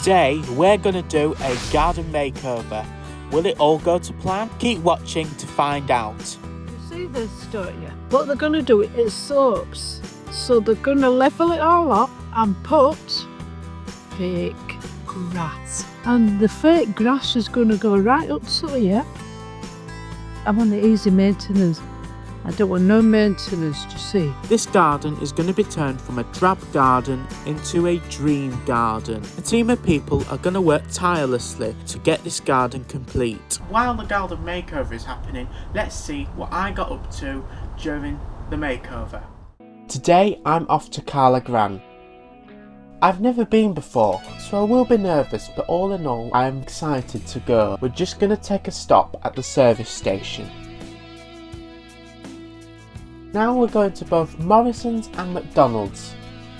Today we're going to do a garden makeover. Will it all go to plan? Keep watching to find out. You see this, don't you? What they're going to do is slopes. So they're going to level it all up and put fake grass. And the fake grass is going to go right up to here. I want the easy maintenance. I don't want no maintenance, to see. This garden is going to be turned from a drab garden into a dream garden. A team of people are going to work tirelessly to get this garden complete. While the garden makeover is happening, let's see what I got up to during the makeover. Today I'm off to Cala Gran. I've never been before, so I will be nervous, but all in all I'm excited to go. We're just going to take a stop at the service station. Now we're going to both Morrisons and McDonald's.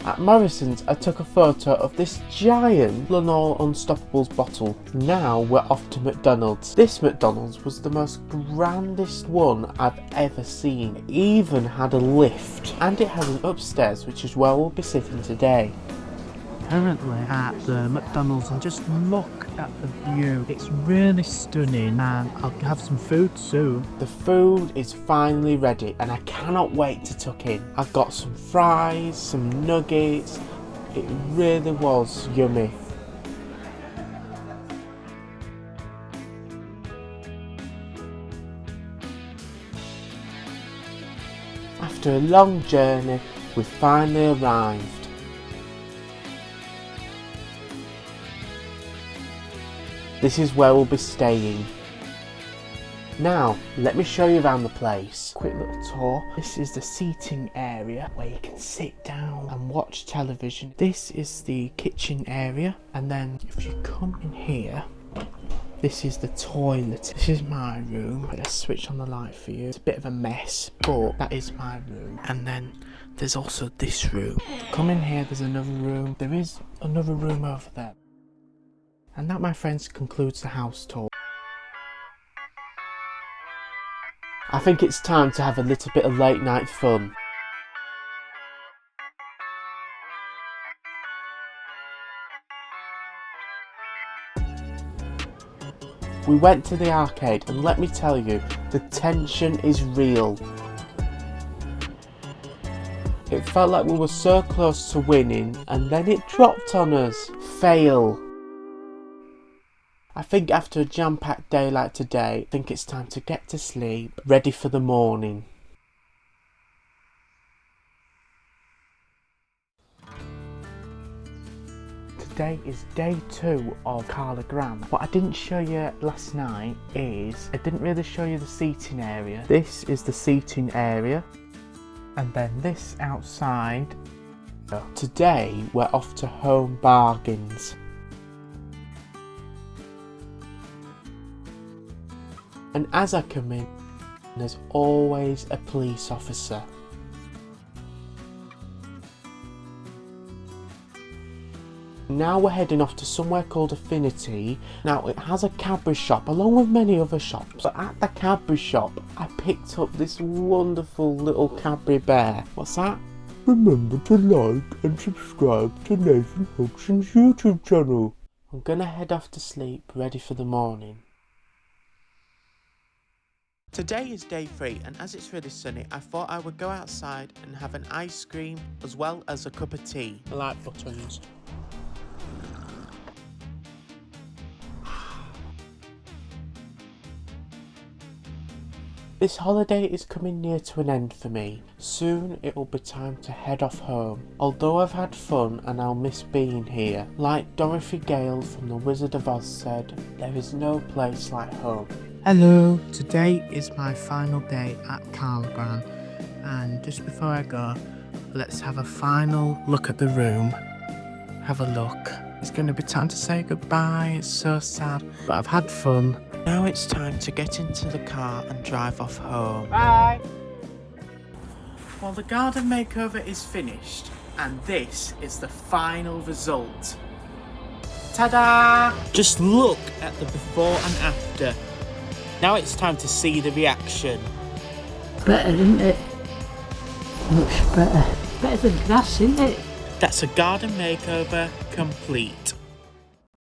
At Morrisons I took a photo of this giant Lenor Unstoppables bottle. Now we're off to McDonald's. This McDonald's was the most grandest one I've ever seen. It even had a lift, and it has an upstairs, which is where we'll be sitting today. Currently at the McDonald's, and just look at the view. It's really stunning, and I'll have some food soon. The food is finally ready and I cannot wait to tuck in. I've got some fries, some nuggets. It really was yummy. After a long journey, we finally arrived. This is where we'll be staying. Now, let me show you around the place. Quick little tour. This is the seating area where you can sit down and watch television. This is the kitchen area, and then if you come in here, this is the toilet. This is my room. Let's switch on the light for you. It's a bit of a mess, but that is my room. And then there's also this room. Come in here, there's another room. There is another room over there. And that, my friends, concludes the house tour. I think it's time to have a little bit of late night fun. We went to the arcade, and let me tell you, the tension is real. It felt like we were so close to winning, and then it dropped on us. Fail. I think after a jam-packed day like today, I think it's time to get to sleep, ready for the morning. Today is day 2 of Cala Gran. What I didn't show you last night is, I didn't really show you the seating area. This is the seating area, and then this outside. Today we're off to Home Bargains. And as I come in, there's always a police officer. Now we're heading off to somewhere called Affinity. Now it has a Cadbury shop along with many other shops. But at the Cadbury shop, I picked up this wonderful little Cadbury bear. What's that? Remember to like and subscribe to Nathan Hudson's YouTube channel. I'm gonna head off to sleep, ready for the morning. Today is day 3, and as it's really sunny, I thought I would go outside and have an ice cream as well as a cup of tea. I like buttons. This holiday is coming near to an end for me. Soon it will be time to head off home. Although I've had fun and I'll miss being here, like Dorothy Gale from The Wizard of Oz said, there is no place like home. Hello, today is my final day at Cala Gran, and just before I go, let's have a final look at the room. Have a look. It's going to be time to say goodbye. It's so sad, but I've had fun. Now it's time to get into the car and drive off home. Bye! Well, the garden makeover is finished, and this is the final result. Ta-da! Just look at the before and after. Now it's time to see the reaction. Better, isn't it? Much better. Better than grass, isn't it? That's a garden makeover complete.